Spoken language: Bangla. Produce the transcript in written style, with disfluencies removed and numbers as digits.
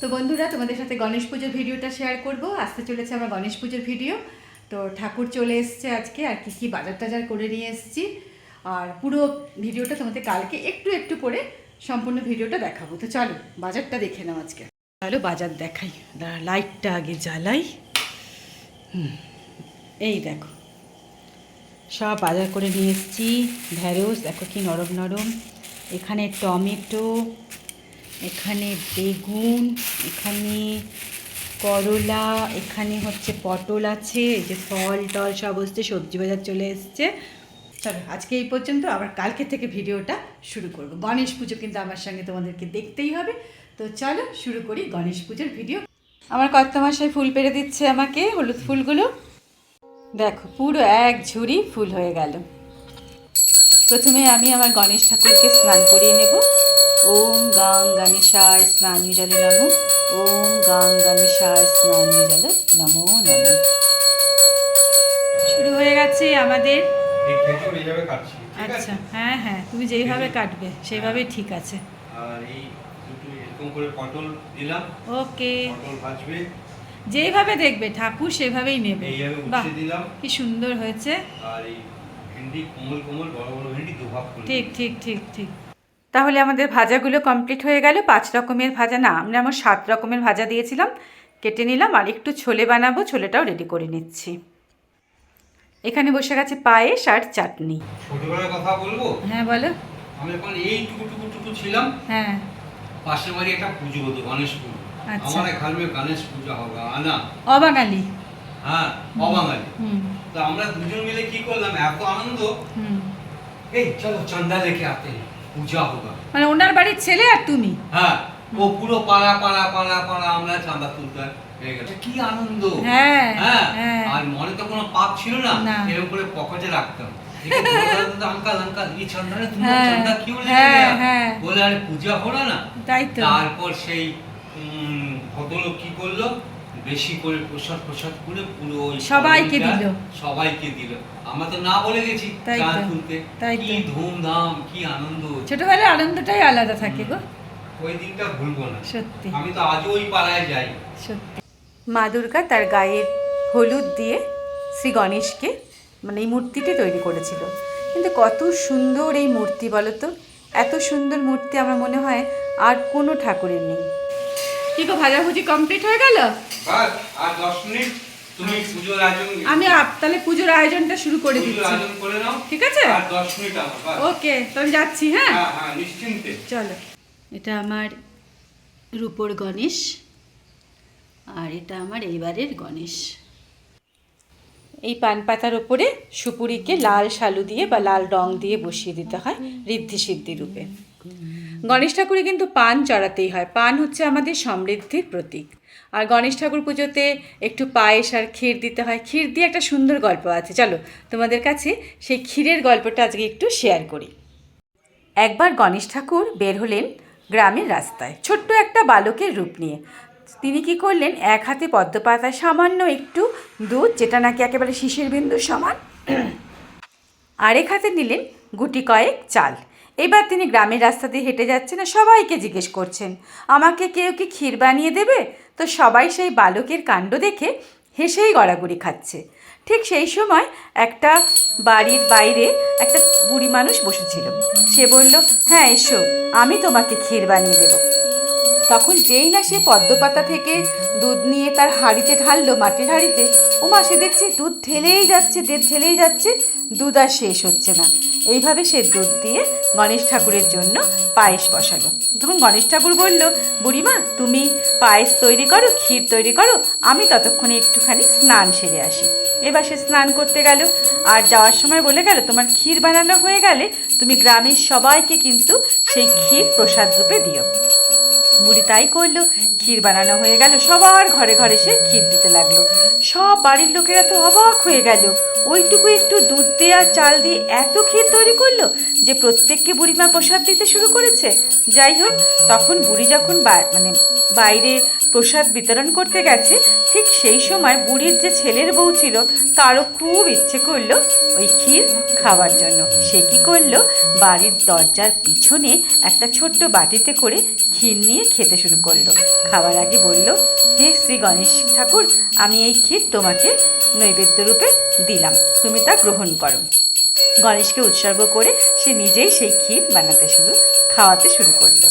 তো বন্ধুরা, তোমাদের সাথে গণেশ পুজোর ভিডিওটা শেয়ার করব। আসতে চলেছে আমার গণেশ পুজোর ভিডিও। তো ঠাকুর চলে এসছে আজকে, আর কি কি বাজার টাজার করে নিয়ে এসেছি, আর পুরো ভিডিওটা তোমাদের কালকে একটু একটু করে সম্পূর্ণ ভিডিওটা দেখাবো। তো চলো বাজারটা দেখে নাও আজকে। চলো বাজার দেখাই, লাইটটা আগে জ্বালাই। এই দেখো সব বাজার করে নিয়ে এসেছি। ঢ্যাঁড়স দেখো কি নরম নরম, এখানে টমেটো, এখানে বেগুন, এখানে করলা, এখানে হচ্ছে পটল আছে, এই যে ফল টল সব হচ্ছে, সবজি বাজার চলে এসছে। চলো আজকে এই পর্যন্ত, আবার কালকে থেকে ভিডিওটা শুরু করব। গণেশ পুজো কিন্তু আমার সঙ্গে তোমাদেরকে দেখতেই হবে। তো চলো শুরু করি গণেশ পুজোর ভিডিও। আমার কর্তামশাই ফুল পেরে দিচ্ছে আমাকে, হলুদ ফুলগুলো দেখো পুরো এক ঝুড়ি ফুল হয়ে গেল। প্রথমে আমি আমার গণেশ ঠাকুরকে স্নান করিয়ে নেব। ওম গাং গণেশায় স্নানী জলে নমো, ওম গাং গণেশায় স্নানী জলে নমো নমো। শুরু হয়ে গেছে আমাদের। আচ্ছা, হ্যাঁ হ্যাঁ, তুমি যেইভাবে কাটবে সেইভাবেই ঠিক আছে। আর এই দুটো এরকম করে পটল দিলাম। ওকে, পটল ভাজবে, যেইভাবে দেখবে ঠাকুর সেভাবেই নেবে। এইভাবে বাহ, উঠিয়ে দিলাম। কি সুন্দর হয়েছে। আর এই ভেন্ডি কোমল কোমল বড় বড় ভেন্ডি দুভাগ করে। ঠিক ঠিক ঠিক ঠিক। তাহলে আমাদের ভাজাগুলো কমপ্লিট হয়ে গেল। 5 রকমের ভাজা না, আমরা 7 রকমের ভাজা দিয়েছিলাম, কেটে নিলাম। আর একটু ছোলে বানাবো, ছোলেটাও রেডি করে নিচ্ছি। এখানে বসে গেছে পায়েস আর চাটনি। ছোটবেলার কথা বলবো? হ্যাঁ বলো। আমি যখন এই টুকু ছিলাম, হ্যাঁ, পাশের বাড়ি একটা পুজো হতো, গণেশ পুজো। আচ্ছা। আমার ঘর में গণেশ পূজা होगा आना। অবাঙালি। হ্যাঁ, অবাঙালি। হুম তো আমরা দুজন মিলে কি করলাম, এত আনন্দ, হুম। এই চলো চাঁদা लेके आते हैं, পূজা होगा। মানে ওনার বাড়ির ছেলে আর তুমি? হ্যাঁ, ও পুরো পাড়া পাড়া পাড়া পাড়া আমরা চাঁদা তুলতে হয়ে গেছে। কি আনন্দ! হ্যাঁ হ্যাঁ, হ্যাঁ। আর মনে তো কোনো পাপ ছিল না, না। এরকম করে পকেটে রাখতাম। अंकल अंकल ये चंदा ने तुम হ্যাঁ, चंदा क्यों ले হ্যাঁ, लिया? হ্যাঁ। বলে আরে পূজা হলো না। তাই তো। তারপর সেই ভদ্রলোক কি করলো, বেশি করে প্রসাদ প্রসাদ করে পুরো ওই সবাইকে দিল। সবাইকে দিল। আমরা তো না বলে গেছি তাই চাঁদ তো, তুলতে। তাই কি তো। ধুমধাম, কি আনন্দ! ছোটবেলার আনন্দটাই আলাদা থাকে গো। ওই দিনটা ভুলবো না সত্যি। আমি তো আজও ওই পাড়ায় যাই। সত্যি। মা দুর্গা তার গায়ের হলুদ দিয়ে শ্রী গণেশকে, মানে এই মূর্তিটি তৈরি করেছিল। কিন্তু কত সুন্দর এই মূর্তি বলো তো, এত সুন্দর মূর্তি আমার মনে হয় আর কোনো ঠাকুরের নেই। কি গো, ভাজাভুজি কমপ্লিট হয়ে গেল? বাস আর 10 মিনিট তুমি পুজোর আয়োজন। আমি তাহলে পুজোর আয়োজনটা শুরু করে পুজোর দিচ্ছি। আয়োজন করে নাও, ঠিক আছে? আর 10 মিনিট আমার বাস। ওকে, তো আমি যাচ্ছি। হ্যাঁ হ্যাঁ হ্যাঁ, নিশ্চিন্তে চলো। এটা আমার রূপোর গণেশ, আর এটা আমার এইবারের গণেশ। এই পান পাতার ওপরে সুপুরিকে লাল শালু দিয়ে বা লাল রং দিয়ে বসিয়ে দিতে হয় ঋদ্ধি সিদ্ধি রূপে। গণেশ ঠাকুরে কিন্তু পান চড়াতেই হয়। পান হচ্ছে আমাদের সমৃদ্ধির প্রতীক। আর গণেশ ঠাকুর পুজোতে একটু পায়েস আর ক্ষীর দিতে হয়। ক্ষীর দিয়ে একটা সুন্দর গল্প আছে, চলো তোমাদের কাছে সেই ক্ষীরের গল্পটা আজকে একটু শেয়ার করি। একবার গণেশ ঠাকুর বের হলেন গ্রামের রাস্তায় ছোট্ট একটা বালকের রূপ নিয়ে। তিনি কি করলেন, এক হাতে পদ্মপাতায় সামান্য একটু দুধ, যেটা নাকি একেবারে শিশির বিন্দুর সমান, আরেক হাতে নিলেন গুটি কয়েক চাল। এবার তিনি গ্রামের রাস্তা দিয়ে হেঁটে যাচ্ছেন আর সবাইকে জিজ্ঞেস করছেন, আমাকে কেউ কি ক্ষীর বানিয়ে দেবে? তো সবাই সেই বালকের কাণ্ড দেখে হেসেই গড়াগড়ি খাচ্ছে। ঠিক সেই সময় একটা বাড়ির বাইরে একটা বুড়ি মানুষ বসেছিল। সে বলল, হ্যাঁ এসো, আমি তোমাকে ক্ষীর বানিয়ে দেবো। তখন যেই না সে পদ্মপাতা থেকে দুধ নিয়ে তার হাঁড়িতে ঢাললো, মাটির হাঁড়িতে, ওমা সে দেখছে দুধ ঢেলেই যাচ্ছে, দুধ আর শেষ হচ্ছে না। এইভাবে সে দুধ দিয়ে গণেশ ঠাকুরের জন্য পায়েস বসালো। তখন গণেশ ঠাকুর বলল, বুড়িমা তুমি পায়েস তৈরি করো, ক্ষীর তৈরি করো, আমি ততক্ষণে একটুখানি স্নান সেরে আসি। এবার সে স্নান করতে গেল, আর যাওয়ার সময় বলে গেল, তোমার ক্ষীর বানানো হয়ে গেলে তুমি গ্রামের সবাইকে কিন্তু সেই ক্ষীর প্রসাদ রূপে দিও। বুড়ি তাই করলো, ক্ষীর বানানো হয়ে গেল, সবার ঘরে ঘরে সে ক্ষীর দিতে লাগলো। সব বাড়ির লোকেরা তো অবাক হয়ে গেল, ওইটুকু একটু দুধ দিয়ে আর চাল দিয়ে এত ক্ষীর তৈরি করলো যে প্রত্যেককে বুড়িমা প্রসাদ দিতে শুরু করেছে। যাই হোক, তখন বুড়ি যখন বাইরে প্রসাদ বিতরণ করতে গেছে, ঠিক সেই সময় বুড়ির যে ছেলের বউ ছিল তারও খুব ইচ্ছে করলো ওই ক্ষীর খাওয়ার জন্য। সে কী করলো, বাড়ির দরজার পিছনে একটা ছোট্ট বাটিতে করে ক্ষীর নিয়ে খেতে শুরু করলো। খাওয়ার আগে বলল, হে শ্রী গণেশ ঠাকুর, আমি এই ক্ষীর তোমাকে নৈবেদ্য রূপে দিলাম, তুমি তা গ্রহণ করো। গণেশকে উৎসর্গ করে সে নিজেই সেই ক্ষীর খাওয়াতে শুরু করলো।